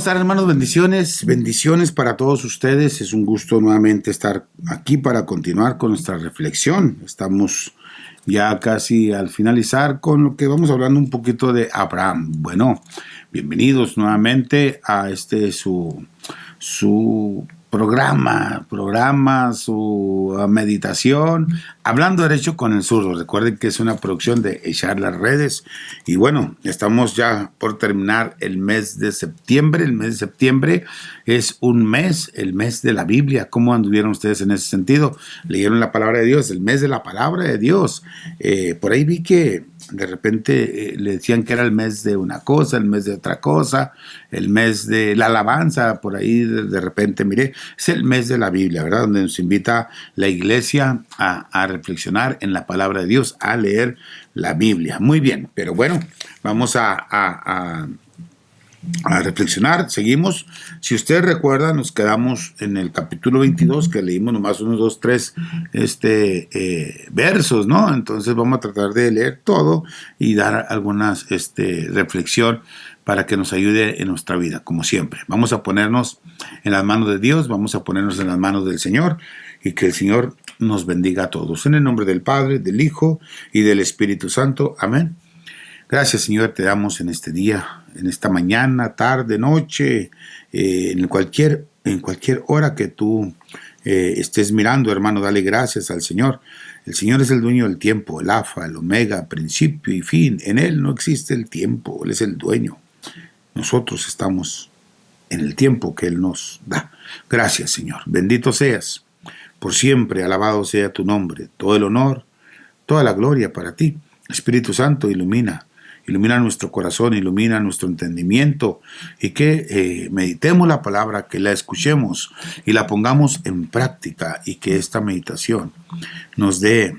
están, hermanos? Bendiciones, bendiciones para todos ustedes. Es un gusto nuevamente estar aquí para continuar con nuestra reflexión. Estamos ya casi al finalizar con lo que vamos hablando un poquito de Abraham. Bueno, bienvenidos nuevamente a su programa, su meditación, Hablando Derecho con el Zurdo. Recuerden que es una producción de Echar las Redes. Y bueno, estamos ya por terminar el mes de septiembre. El mes de septiembre es el mes de la Biblia. ¿Cómo anduvieron ustedes en ese sentido? ¿Leyeron la palabra de Dios? El mes de la palabra de Dios. Por ahí vi que de repente le decían que era el mes de una cosa, el mes de otra cosa, el mes de la alabanza. Por ahí de repente miré, es el mes de la Biblia, ¿verdad? Donde nos invita la iglesia a reflexionar en la palabra de Dios, a leer la Biblia. Muy bien, pero bueno, vamos a reflexionar. Seguimos. Si ustedes recuerdan, nos quedamos en el capítulo 22, que leímos nomás unos 2, 3 versos, ¿no? Entonces vamos a tratar de leer todo y dar algunas reflexión para que nos ayude en nuestra vida, como siempre. Vamos a ponernos en las manos de Dios, vamos a ponernos en las manos del Señor, y que el Señor nos bendiga a todos. En el nombre del Padre, del Hijo y del Espíritu Santo. Amén. Gracias, Señor, te damos en este día, en esta mañana, tarde, noche, en cualquier hora que tú estés mirando, hermano. Dale gracias al Señor. El Señor es el dueño del tiempo, el alfa, el omega, principio y fin. En Él no existe el tiempo, Él es el dueño. Nosotros estamos en el tiempo que Él nos da. Gracias, Señor. Bendito seas. Por siempre alabado sea tu nombre. Todo el honor, toda la gloria para ti. Espíritu Santo, ilumina nuestro corazón, ilumina nuestro entendimiento, y que meditemos la palabra, que la escuchemos y la pongamos en práctica, y que esta meditación nos dé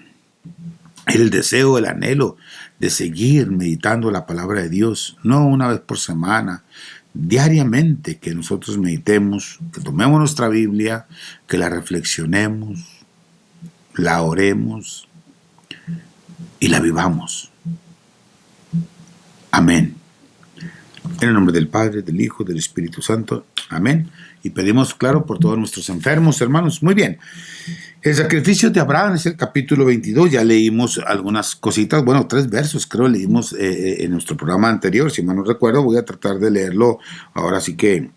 el deseo, el anhelo de seguir meditando la palabra de Dios, no una vez por semana, diariamente, que nosotros meditemos, que tomemos nuestra Biblia, que la reflexionemos, la oremos y la vivamos. Amén. En el nombre del Padre, del Hijo, del Espíritu Santo. Amén. Y pedimos, claro, por todos nuestros enfermos, hermanos. Muy bien. El sacrificio de Abraham es el capítulo 22. Ya leímos algunas cositas, bueno, 3 versos creo leímos en nuestro programa anterior. Si mal no recuerdo, voy a tratar de leerlo ahora sí que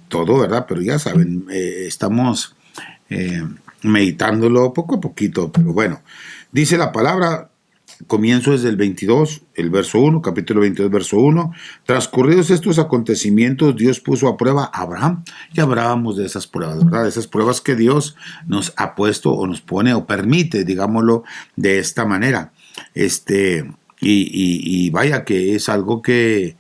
todo, ¿verdad? Pero ya saben, estamos meditándolo poco a poquito. Pero bueno, dice la palabra. Comienzo desde el 22, el verso 1, capítulo 22, verso 1. Transcurridos estos acontecimientos, Dios puso a prueba a Abraham. Ya hablábamos de esas pruebas, ¿verdad? De esas pruebas que Dios nos ha puesto o nos pone o permite, digámoslo de esta manera. Y vaya que es algo que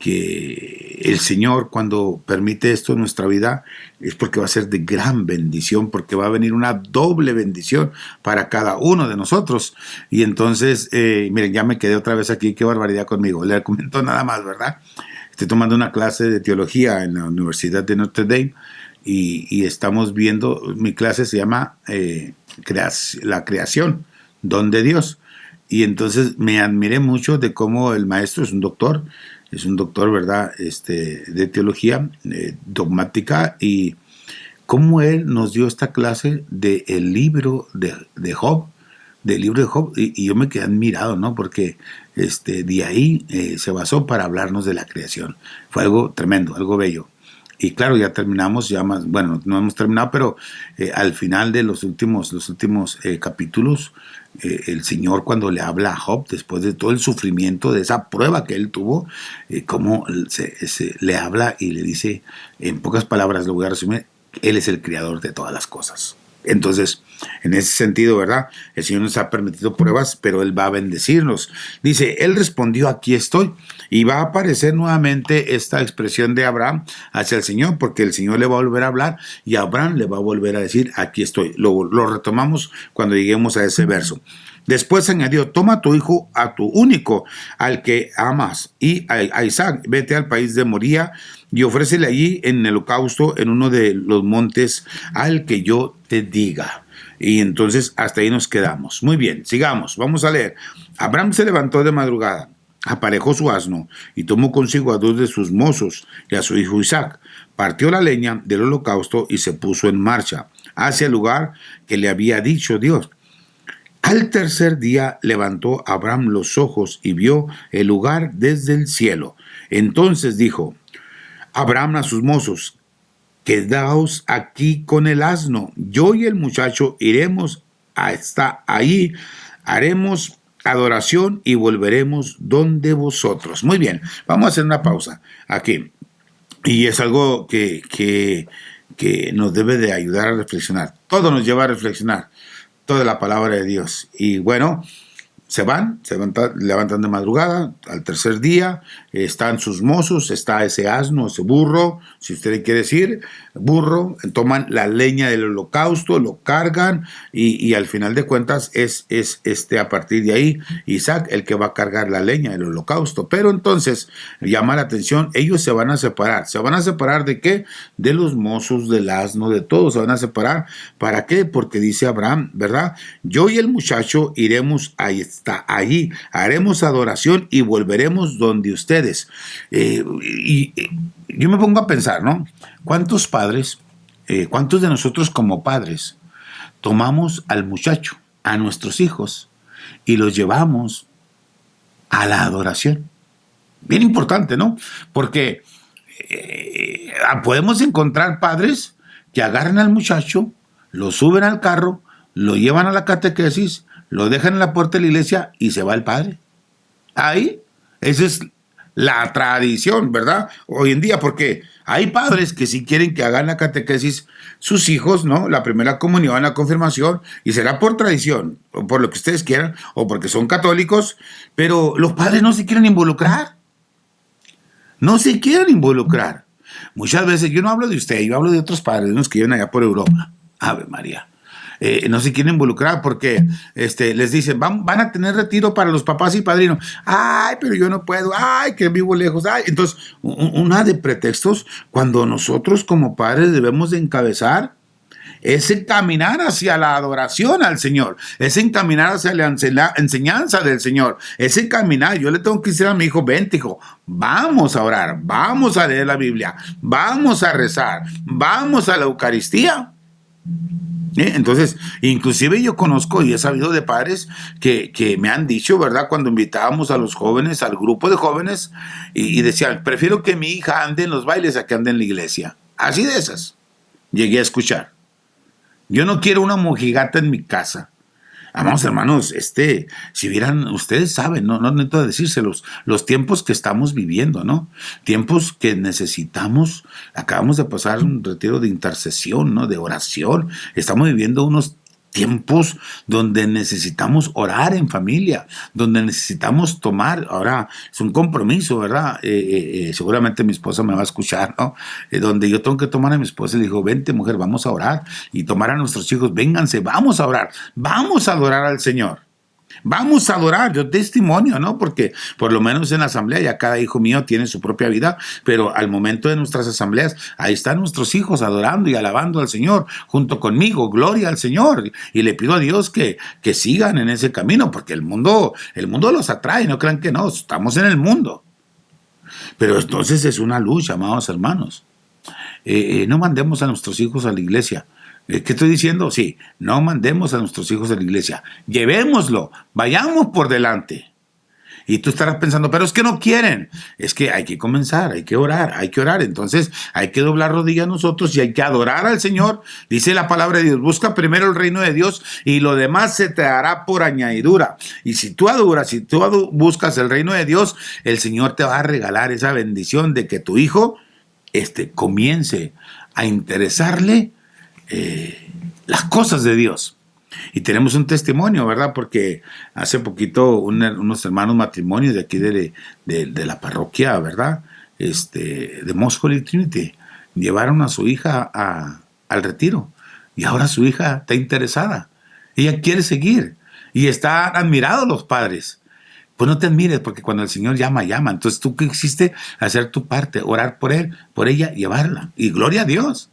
el Señor, cuando permite esto en nuestra vida, es porque va a ser de gran bendición, porque va a venir una doble bendición para cada uno de nosotros. Y entonces, miren, ya me quedé otra vez aquí, qué barbaridad conmigo. Le comento nada más, ¿verdad? Estoy tomando una clase de teología en la Universidad de Notre Dame, y estamos viendo, mi clase se llama La creación, don de Dios. Y entonces me admiré mucho de cómo el maestro es un doctor, ¿verdad? De teología dogmática, y cómo él nos dio esta clase del libro de Job, y yo me quedé admirado, ¿no? Porque de ahí se basó para hablarnos de la creación. Fue algo tremendo, algo bello. Y claro, ya terminamos, bueno, no hemos terminado, pero al final de los últimos capítulos, el Señor, cuando le habla a Job, después de todo el sufrimiento de esa prueba que él tuvo, cómo le habla y le dice, en pocas palabras lo voy a resumir, Él es el creador de todas las cosas. Entonces, en ese sentido, ¿verdad? El Señor nos ha permitido pruebas, pero Él va a bendecirnos. Dice, Él respondió, aquí estoy. Y va a aparecer nuevamente esta expresión de Abraham hacia el Señor, porque el Señor le va a volver a hablar y Abraham le va a volver a decir, aquí estoy. Lo retomamos cuando lleguemos a ese verso. Después añadió, toma a tu hijo, a tu único, al que amas, y a Isaac, vete al país de Moría y ofrécele allí en el holocausto en uno de los montes al que yo te diga. Y entonces hasta ahí nos quedamos. Muy bien, sigamos, vamos a leer. Abraham se levantó de madrugada aparejó su asno y tomó consigo a 2 de sus mozos y a su hijo Isaac. Partió la leña del holocausto y se puso en marcha hacia el lugar que le había dicho Dios. Al tercer día levantó Abraham los ojos y vio el lugar desde el cielo. Entonces dijo Abraham a sus mozos: quedaos aquí con el asno, yo y el muchacho iremos hasta allí, haremos adoración y volveremos donde vosotros. Muy bien, vamos a hacer una pausa aquí. Y es algo que nos debe de ayudar a reflexionar. Todo nos lleva a reflexionar, toda la palabra de Dios. Y bueno, se levantan de madrugada, al tercer día, están sus mozos, está ese asno, ese burro, si usted le quiere decir, burro, toman la leña del holocausto, lo cargan y al final de cuentas es a partir de ahí Isaac el que va a cargar la leña del holocausto. Pero entonces llama la atención, ellos se van a separar ¿de qué? De los mozos, del asno, de todos se van a separar. ¿Para qué? Porque dice Abraham, ¿verdad? Yo y el muchacho iremos hasta allí, haremos adoración y volveremos donde ustedes. Yo me pongo a pensar, ¿no? ¿Cuántos padres, cuántos de nosotros como padres tomamos al muchacho, a nuestros hijos, y los llevamos a la adoración? Bien importante, ¿no? Porque podemos encontrar padres que agarran al muchacho, lo suben al carro, lo llevan a la catequesis, lo dejan en la puerta de la iglesia y se va el padre. Ahí, esa es la tradición, ¿verdad? Hoy en día, porque hay padres que sí quieren que hagan la catequesis sus hijos, ¿no? La primera comunión, la confirmación, y será por tradición, o por lo que ustedes quieran, o porque son católicos, pero los padres no se quieren involucrar. No se quieren involucrar. Muchas veces, yo no hablo de usted, yo hablo de otros padres, unos que viven allá por Europa. Ave María. No se quieren involucrar porque les dicen, van a tener retiro para los papás y padrinos. Ay, pero yo no puedo. Ay, que vivo lejos. Ay. Entonces, una de pretextos cuando nosotros como padres debemos de encabezar es encaminar hacia la adoración al Señor, es encaminar hacia la enseñanza del Señor, es encaminar. Yo le tengo que decir a mi hijo, vente hijo, vamos a orar, vamos a leer la Biblia, vamos a rezar, vamos a la Eucaristía. Entonces, inclusive yo conozco y he sabido de padres que me han dicho, ¿verdad? Cuando invitábamos a los jóvenes, al grupo de jóvenes, y decían, prefiero que mi hija ande en los bailes a que ande en la iglesia. Así de esas llegué a escuchar. Yo no quiero una mojigata en mi casa. Amados hermanos, si vieran, ustedes saben, no necesito decírselos, los tiempos que estamos viviendo, ¿no? Tiempos que necesitamos, acabamos de pasar un retiro de intercesión, ¿no? De oración, estamos viviendo unos tiempos donde necesitamos orar en familia, donde necesitamos tomar, ahora es un compromiso, ¿verdad? Seguramente mi esposa me va a escuchar, ¿no? Donde yo tengo que tomar a mi esposa y le digo, vente mujer, vamos a orar, y tomar a nuestros hijos, vénganse, vamos a orar, vamos a adorar al Señor. Vamos a adorar, yo testimonio, ¿no? Porque por lo menos en la asamblea ya cada hijo mío tiene su propia vida, pero al momento de nuestras asambleas, ahí están nuestros hijos adorando y alabando al Señor junto conmigo, gloria al Señor. Y le pido a Dios que sigan en ese camino, porque el mundo los atrae, no crean que no, estamos en el mundo. Pero entonces es una lucha, amados hermanos. No mandemos a nuestros hijos a la iglesia. ¿Qué estoy diciendo? Sí, no mandemos a nuestros hijos a la iglesia. Llevémoslo, vayamos por delante. Y tú estarás pensando, pero es que no quieren. Es que hay que comenzar, hay que orar. Entonces hay que doblar rodillas nosotros y hay que adorar al Señor. Dice la palabra de Dios, busca primero el reino de Dios y lo demás se te hará por añadidura. Y si tú buscas el reino de Dios, el Señor te va a regalar esa bendición de que tu hijo comience a interesarle las cosas de Dios. Y tenemos un testimonio, ¿verdad? Porque hace poquito unos hermanos matrimonios de aquí de la parroquia, ¿verdad? De Moscow y Trinity, llevaron a su hija al retiro. Y ahora su hija está interesada. Ella quiere seguir. Y están admirados los padres. Pues no te admires, porque cuando el Señor llama. Entonces tú que hiciste hacer tu parte, orar por él, por ella, llevarla. Y gloria a Dios.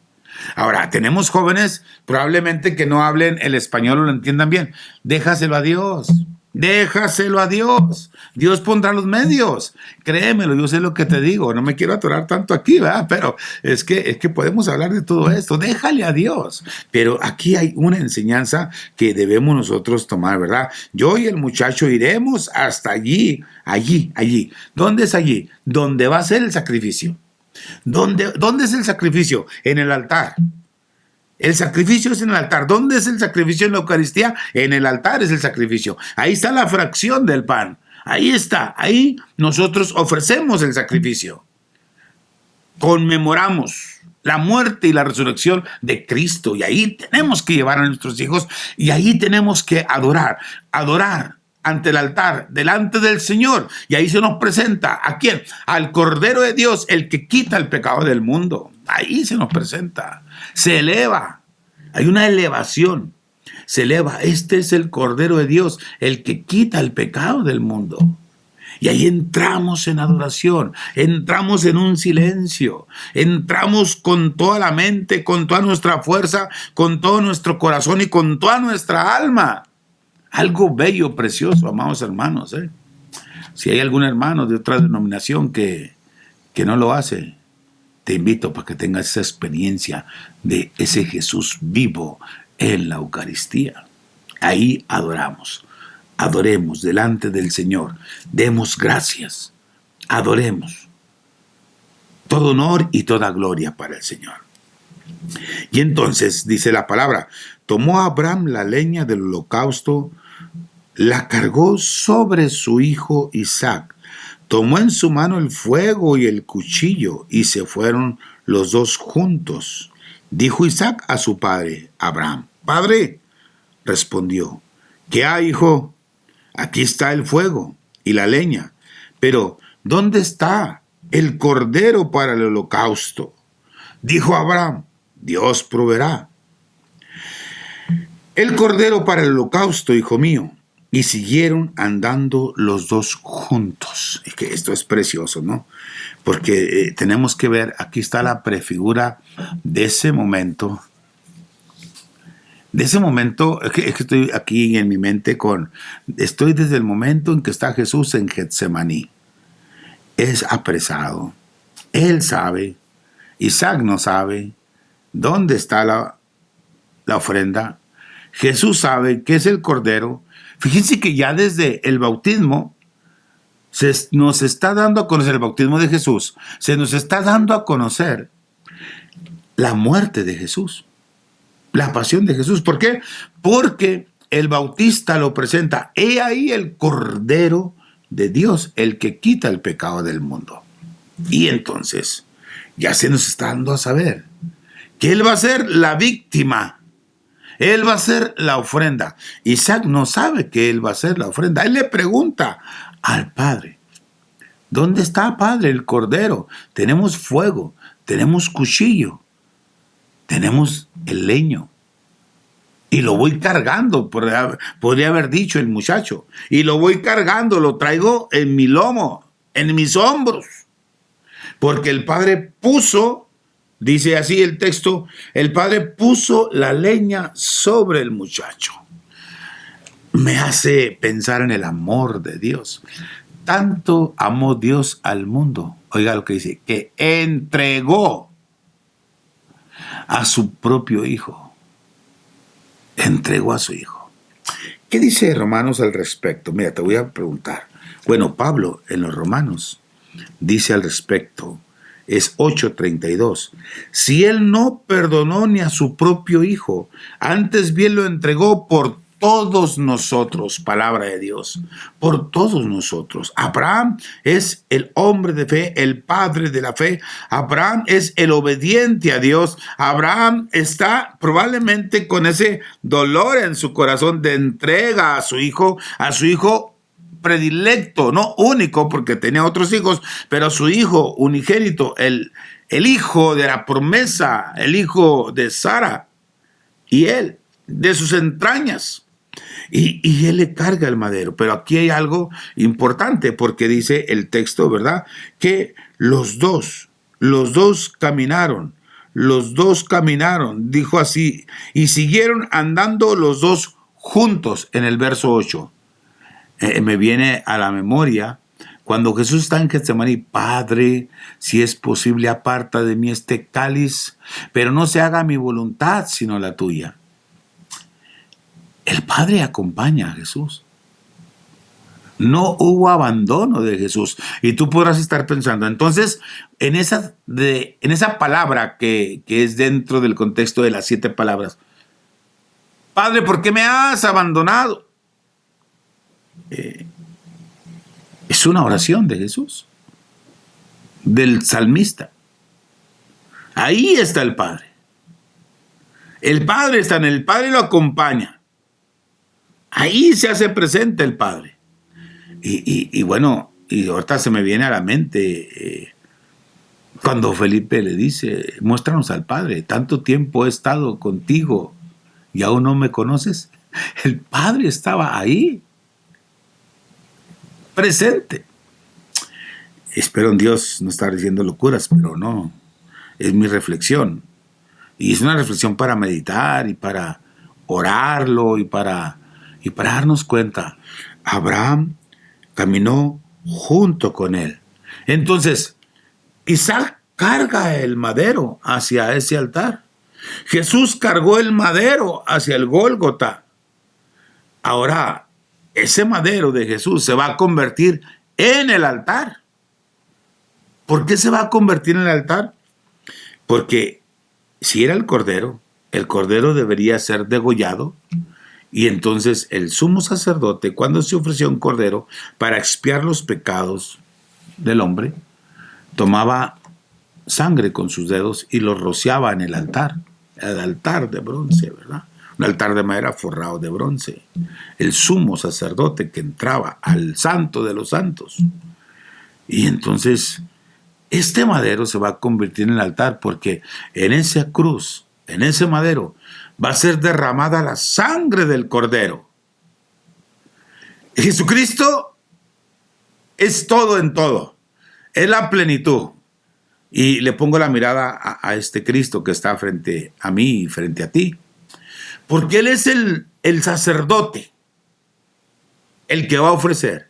Ahora, tenemos jóvenes probablemente que no hablen el español o lo entiendan bien. Déjaselo a Dios. Déjaselo a Dios. Dios pondrá los medios. Créemelo, yo sé lo que te digo. No me quiero atorar tanto aquí, ¿verdad? Pero es que podemos hablar de todo esto. Déjale a Dios. Pero aquí hay una enseñanza que debemos nosotros tomar, ¿verdad? Yo y el muchacho iremos hasta allí. ¿Dónde es allí? ¿Dónde va a ser el sacrificio? ¿Dónde es el sacrificio? En el altar. El sacrificio es en el altar. ¿Dónde es el sacrificio en la Eucaristía? En el altar es el sacrificio. Ahí está la fracción del pan. Ahí está. Ahí nosotros ofrecemos el sacrificio. Conmemoramos la muerte y la resurrección de Cristo. Y ahí tenemos que llevar a nuestros hijos. Y ahí tenemos que adorar. Adorar ante el altar, delante del Señor. Y ahí se nos presenta. ¿A quién? Al Cordero de Dios, el que quita el pecado del mundo. Ahí se nos presenta. Se eleva. Hay una elevación. Se eleva. Este es el Cordero de Dios, el que quita el pecado del mundo. Y ahí entramos en adoración, entramos en un silencio, entramos con toda la mente, con toda nuestra fuerza, con todo nuestro corazón y con toda nuestra alma. Algo bello, precioso, amados hermanos. Si hay algún hermano de otra denominación que no lo hace, te invito para que tengas esa experiencia de ese Jesús vivo en la Eucaristía. Ahí adoramos. Adoremos delante del Señor. Demos gracias. Adoremos. Todo honor y toda gloria para el Señor. Y entonces, dice la palabra, tomó Abraham la leña del holocausto, la cargó sobre su hijo Isaac, tomó en su mano el fuego y el cuchillo, y se fueron los dos juntos. Dijo Isaac a su padre, Abraham, «Padre», respondió, «¿Qué hay, hijo? Aquí está el fuego y la leña, pero ¿dónde está el cordero para el holocausto?» Dijo Abraham, «Dios proveerá el cordero para el holocausto, hijo mío». Y siguieron andando los dos juntos. Es que esto es precioso, ¿no? Porque tenemos que ver, aquí está la prefigura de ese momento. Es que estoy aquí en mi mente estoy desde el momento en que está Jesús en Getsemaní. Es apresado. Él sabe, Isaac no sabe dónde está la ofrenda. Jesús sabe que es el cordero. Fíjense que ya desde el bautismo nos está dando a conocer el bautismo de Jesús. Se nos está dando a conocer la muerte de Jesús, la pasión de Jesús. ¿Por qué? Porque el Bautista lo presenta. He ahí el Cordero de Dios, el que quita el pecado del mundo. Y entonces ya se nos está dando a saber que Él va a ser la víctima. Él va a ser la ofrenda. Isaac no sabe que Él va a ser la ofrenda. Él le pregunta al Padre, ¿dónde está, Padre, el cordero? Tenemos fuego, tenemos cuchillo, tenemos el leño. Y lo voy cargando, podría haber dicho el muchacho. Y lo voy cargando, lo traigo en mi lomo, en mis hombros. Porque el Padre puso... Dice así el texto, el Padre puso la leña sobre el muchacho. Me hace pensar en el amor de Dios. Tanto amó Dios al mundo, oiga lo que dice, que entregó a su propio Hijo. Entregó a su Hijo. ¿Qué dice Romanos al respecto? Mira, te voy a preguntar. Bueno, Pablo en los Romanos dice al respecto, es 8:32. Si Él no perdonó ni a su propio Hijo, antes bien lo entregó por todos nosotros, palabra de Dios, por todos nosotros. Abraham es el hombre de fe, el padre de la fe. Abraham es el obediente a Dios. Abraham está probablemente con ese dolor en su corazón de entrega a su hijo predilecto, no único porque tenía otros hijos, pero su hijo unigénito, el hijo de la promesa, el hijo de Sara, y él, de sus entrañas. Y él le carga el madero. Pero aquí hay algo importante porque dice el texto, ¿verdad? Que los dos caminaron, dijo así, y siguieron andando los dos juntos en el verso 8. me viene a la memoria cuando Jesús está en Getsemaní: Padre, si es posible, aparta de mí este cáliz, pero no se haga mi voluntad sino la tuya. El Padre acompaña a Jesús. No hubo abandono de Jesús. Y tú podrás estar pensando, entonces, en esa palabra que es dentro del contexto de las 7 palabras: Padre, ¿por qué me has abandonado? Es una oración de Jesús, del salmista. Ahí está el Padre. El Padre está en él, el Padre lo acompaña. Ahí se hace presente el Padre. Y bueno, y ahorita se me viene a la mente cuando Felipe le dice: muéstranos al Padre, tanto tiempo he estado contigo y aún no me conoces. El Padre estaba ahí, presente. Espero en Dios no estar diciendo locuras, pero no, es mi reflexión. Y es una reflexión para meditar y para orarlo y para darnos cuenta. Abraham caminó junto con él. Entonces, Isaac carga el madero hacia ese altar. Jesús cargó el madero hacia el Gólgota. Ahora, ese madero de Jesús se va a convertir en el altar. ¿Por qué se va a convertir en el altar? Porque si era el cordero debería ser degollado. Y entonces el sumo sacerdote, cuando se ofreció un cordero para expiar los pecados del hombre, tomaba sangre con sus dedos y lo rociaba en el altar de bronce, ¿verdad? Un altar de madera forrado de bronce. El sumo sacerdote que entraba al santo de los santos. Y entonces este madero se va a convertir en el altar, porque en esa cruz, en ese madero, va a ser derramada la sangre del Cordero. Jesucristo es todo en todo. Es la plenitud. Y le pongo la mirada a este Cristo que está frente a mí y frente a ti. Porque Él es el sacerdote, el que va a ofrecer.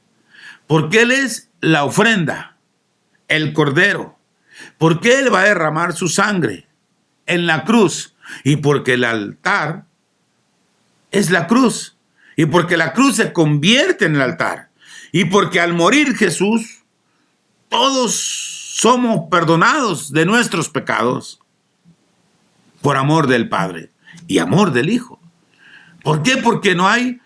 Porque Él es la ofrenda, el Cordero. Porque Él va a derramar su sangre en la cruz. Y porque el altar es la cruz. Y porque la cruz se convierte en el altar. Y porque al morir Jesús, todos somos perdonados de nuestros pecados por amor del Padre y amor del Hijo. ¿Por qué? Porque no hay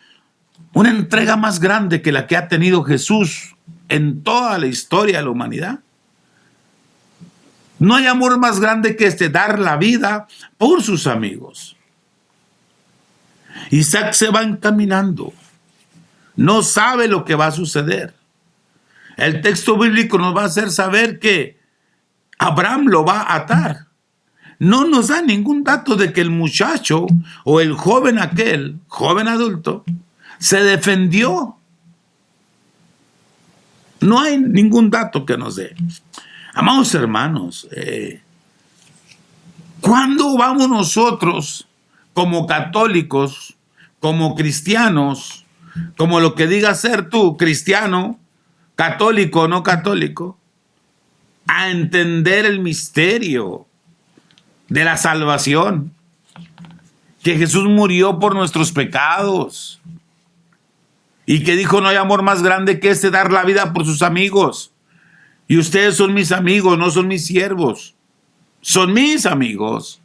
una entrega más grande que la que ha tenido Jesús en toda la historia de la humanidad. No hay amor más grande que dar la vida por sus amigos. Isaac se va encaminando. No sabe lo que va a suceder. El texto bíblico nos va a hacer saber que Abraham lo va a atar. No nos da ningún dato de que el muchacho o el joven aquel, joven adulto, se defendió. No hay ningún dato que nos dé. Amados hermanos, ¿cuándo vamos nosotros como católicos, como cristianos, como lo que digas ser tú, cristiano, católico o no católico, a entender el misterio de la salvación? Que Jesús murió por nuestros pecados y que dijo: no hay amor más grande que dar la vida por sus amigos. Y ustedes son mis amigos, no son mis siervos. Son mis amigos.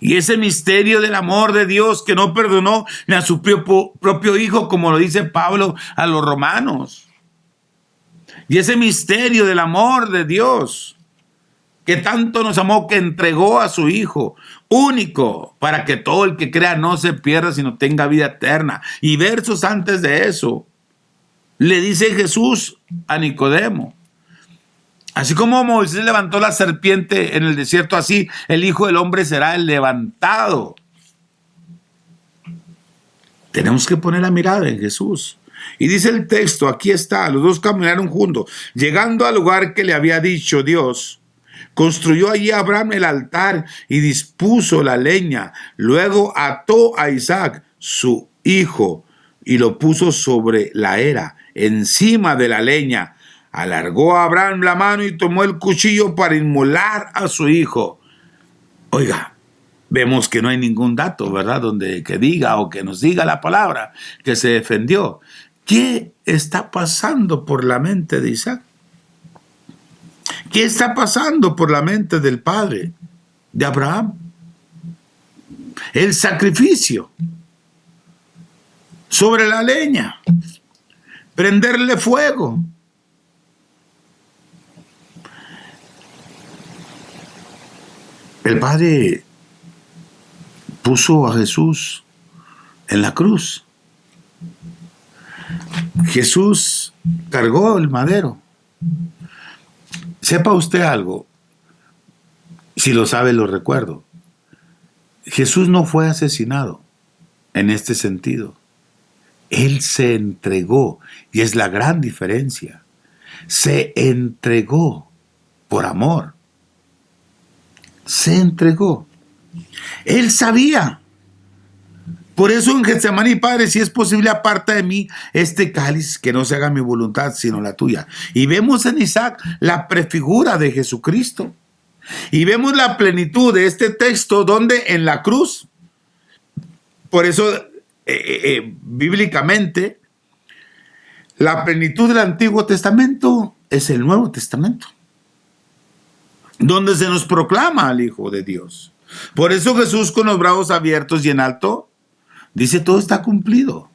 Y ese misterio del amor de Dios, que no perdonó ni a su propio Hijo, como lo dice Pablo a los romanos. Y ese misterio del amor de Dios, que tanto nos amó, que entregó a su Hijo único, para que todo el que crea no se pierda, sino tenga vida eterna. Y versos antes de eso, le dice Jesús a Nicodemo: así como Moisés levantó la serpiente en el desierto, así el Hijo del Hombre será el levantado. Tenemos que poner la mirada en Jesús. Y dice el texto, aquí está: los dos caminaron juntos. Llegando al lugar que le había dicho Dios, construyó allí Abraham el altar y dispuso la leña. Luego ató a Isaac, su hijo, y lo puso sobre la era, encima de la leña. Alargó a Abraham la mano y tomó el cuchillo para inmolar a su hijo. Oiga, vemos que no hay ningún dato, ¿verdad?, donde que diga o que nos diga la palabra que se defendió. ¿Qué está pasando por la mente de Isaac? ¿Qué está pasando por la mente del padre de Abraham? El sacrificio sobre la leña, prenderle fuego. El Padre puso a Jesús en la cruz. Jesús cargó el madero. Sepa usted algo, si lo sabe lo recuerdo. Jesús no fue asesinado en este sentido. Él se entregó, y es la gran diferencia. Se entregó por amor. Se entregó. Él sabía. Por eso en Getsemaní, Padre, si es posible, aparta de mí este cáliz, que no se haga mi voluntad, sino la tuya. Y vemos en Isaac la prefigura de Jesucristo. Y vemos la plenitud de este texto donde en la cruz, por eso bíblicamente, la plenitud del Antiguo Testamento es el Nuevo Testamento, donde se nos proclama al Hijo de Dios. Por eso Jesús, con los brazos abiertos y en alto, dice: todo está cumplido.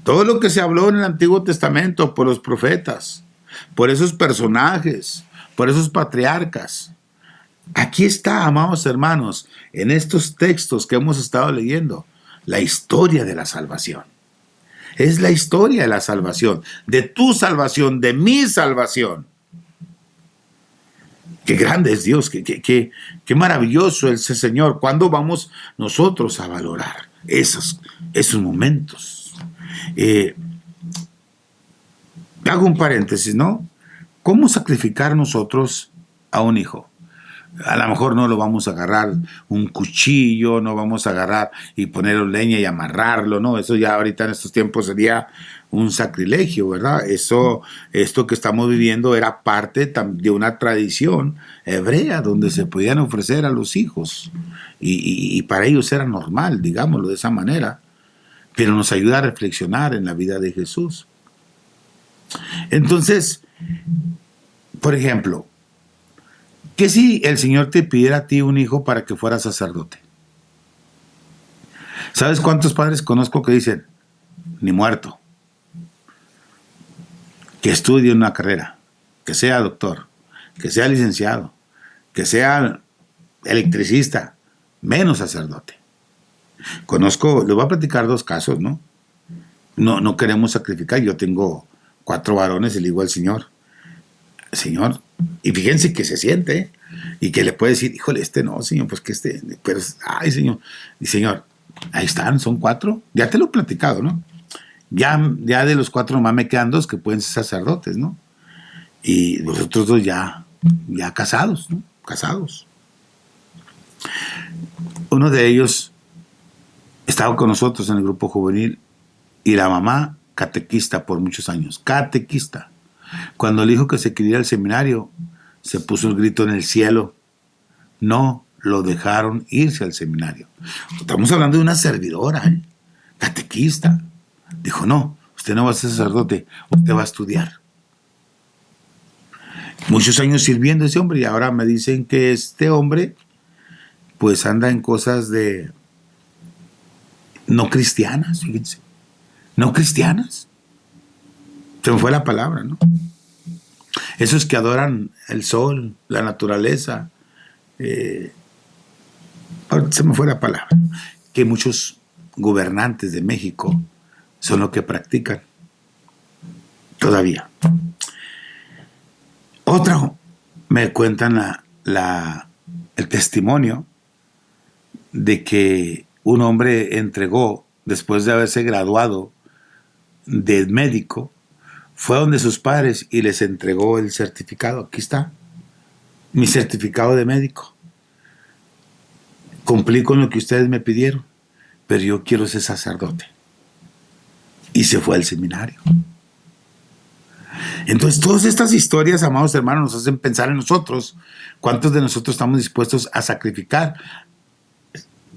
Todo lo que se habló en el Antiguo Testamento por los profetas, por esos personajes, por esos patriarcas, aquí está, amados hermanos, en estos textos que hemos estado leyendo, la historia de la salvación. Es la historia de la salvación, de tu salvación, de mi salvación. Qué grande es Dios, qué maravilloso es el Señor. ¿Cuándo vamos nosotros a valorar esos momentos? Hago un paréntesis, ¿no? ¿Cómo sacrificar nosotros a un hijo? A lo mejor no lo vamos a agarrar un cuchillo, no vamos a agarrar y ponerle leña y amarrarlo, ¿no? Eso ya ahorita en estos tiempos sería un sacrilegio, ¿verdad? Esto que estamos viviendo era parte de una tradición hebrea donde se podían ofrecer a los hijos y para ellos era normal, digámoslo de esa manera, pero nos ayuda a reflexionar en la vida de Jesús. Entonces, por ejemplo, ¿qué si el Señor te pidiera a ti un hijo para que fuera sacerdote? ¿Sabes cuántos padres conozco que dicen: ni muerto? Que estudie una carrera, que sea doctor, que sea licenciado, que sea electricista, menos sacerdote. Conozco, les voy a platicar 2 casos, ¿no? No queremos sacrificar. Yo tengo 4 varones y le digo al Señor, y fíjense que se siente, y que le puede decir: híjole, no, Señor, pues que pero, ay, Señor, y Señor, ahí están, son 4, ya te lo he platicado, ¿no? Ya de los 4 nomás me quedan 2 que pueden ser sacerdotes, ¿no? Y los otros 2 ya casados, ¿no? Casados. Uno de ellos estaba con nosotros en el grupo juvenil, y la mamá, catequista por muchos años, catequista. Cuando le dijo que se quería ir al seminario, se puso el grito en el cielo. No lo dejaron irse al seminario. Estamos hablando de una servidora, catequista. Dijo: no, usted no va a ser sacerdote, usted va a estudiar. Muchos años sirviendo ese hombre, y ahora me dicen que este hombre pues anda en cosas de no cristianas, fíjense. No cristianas. Se me fue la palabra, ¿no? Esos que adoran el sol, la naturaleza. Ahora se me fue la palabra. Que muchos gobernantes de México son lo que practican. Todavía. Otro, me cuentan el testimonio de que un hombre entregó, después de haberse graduado de médico, fue donde sus padres y les entregó el certificado. Aquí está, mi certificado de médico. Cumplí con lo que ustedes me pidieron, pero yo quiero ser sacerdote. y se fue al seminario. Entonces, todas estas historias, amados hermanos, nos hacen pensar en nosotros. ¿Cuántos de nosotros estamos dispuestos a sacrificar?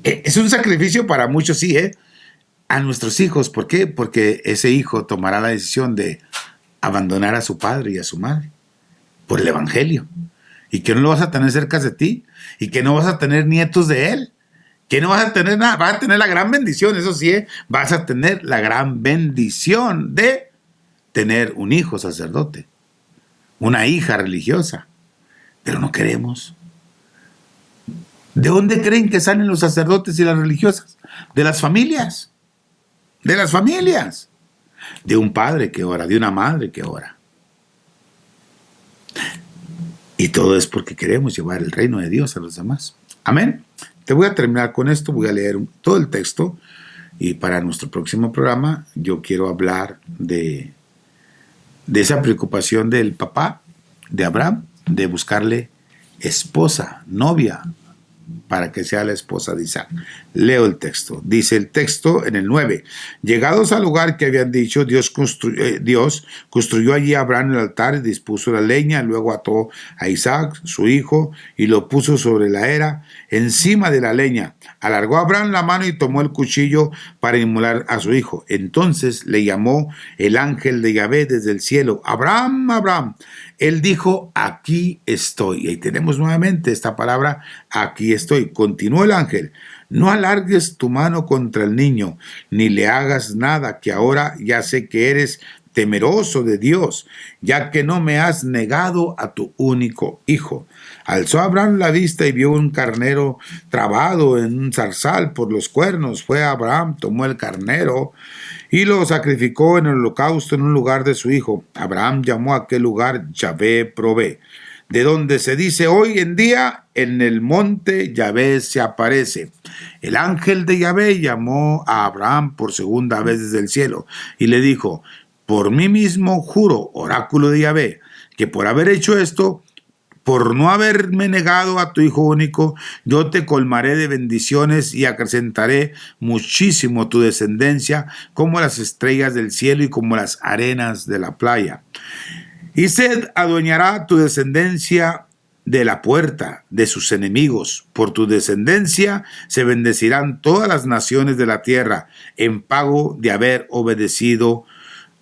Es un sacrificio para muchos, sí, a nuestros hijos. ¿Por qué? Porque ese hijo tomará la decisión de abandonar a su padre y a su madre por el evangelio. Y que no lo vas a tener cerca de ti. Y que no vas a tener nietos de él. Que no vas a tener nada. Vas a tener la gran bendición, eso sí, vas a tener la gran bendición de tener un hijo sacerdote, una hija religiosa, pero no queremos. ¿De dónde creen que salen los sacerdotes y las religiosas? De las familias, de las familias, de un padre que ora, de una madre que ora. Y todo es porque queremos llevar el reino de Dios a los demás. Amén. Te voy a terminar con esto, voy a leer todo el texto y para nuestro próximo programa yo quiero hablar de esa preocupación del papá de Abraham de buscarle esposa, novia, para que sea la esposa de Isaac. Leo el texto. Dice el texto en el 9. Llegados al lugar que habían dicho, Dios construyó allí a Abraham el altar y dispuso la leña, luego ató a Isaac, su hijo, y lo puso sobre la era, encima de la leña. Alargó Abraham la mano y tomó el cuchillo para inmolar a su hijo. Entonces le llamó el ángel de Yahvé desde el cielo: Abraham, Abraham. Él dijo: aquí estoy. Y ahí tenemos nuevamente esta palabra, aquí estoy. Continuó el ángel: no alargues tu mano contra el niño, ni le hagas nada, que ahora ya sé que eres temeroso de Dios, ya que no me has negado a tu único hijo. Alzó Abraham la vista y vio un carnero trabado en un zarzal por los cuernos. Fue Abraham, tomó el carnero y lo sacrificó en el holocausto en un lugar de su hijo. Abraham llamó a aquel lugar Yahvé Probé, de donde se dice hoy en día: en el monte Yahvé se aparece. El ángel de Yahvé llamó a Abraham por segunda vez desde el cielo y le dijo: por mí mismo juro, oráculo de Yahvé, que por haber hecho esto, por no haberme negado a tu hijo único, yo te colmaré de bendiciones y acrecentaré muchísimo tu descendencia, como las estrellas del cielo y como las arenas de la playa. Y se adueñará tu descendencia de la puerta de sus enemigos. Por tu descendencia se bendecirán todas las naciones de la tierra, en pago de haber obedecido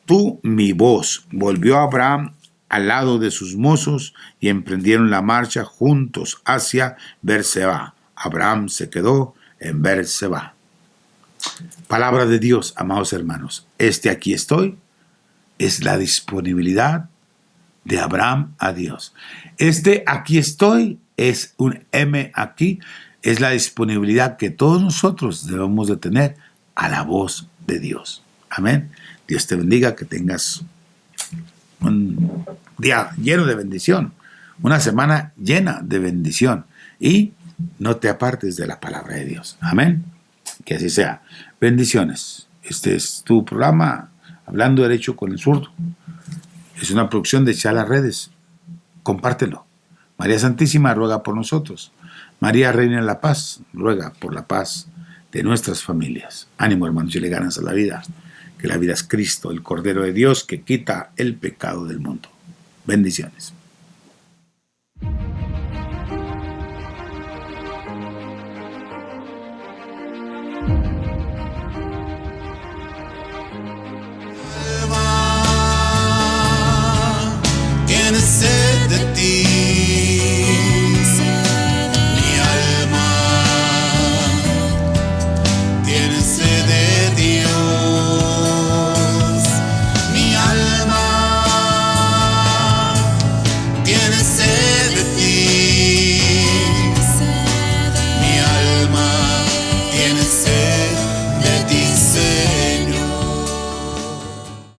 tú mi voz. Volvió Abraham al lado de sus mozos y emprendieron la marcha juntos hacia Berseba. Abraham se quedó en Berseba. Palabra de Dios, amados hermanos. Aquí estoy es la disponibilidad de Abraham a Dios. Aquí estoy es un aquí, es la disponibilidad que todos nosotros debemos de tener a la voz de Dios. Amén. Dios te bendiga, que tengas un día lleno de bendición, una semana llena de bendición y no te apartes de la palabra de Dios. Amén. Que así sea. Bendiciones. Este es tu programa Hablando Derecho con el Zurdo. Es una producción de Chala Redes. Compártelo. María Santísima ruega por nosotros. María Reina de la Paz ruega por la paz de nuestras familias. Ánimo, hermanos, y le ganas a la vida. Que la vida es Cristo, el Cordero de Dios que quita el pecado del mundo. Bendiciones.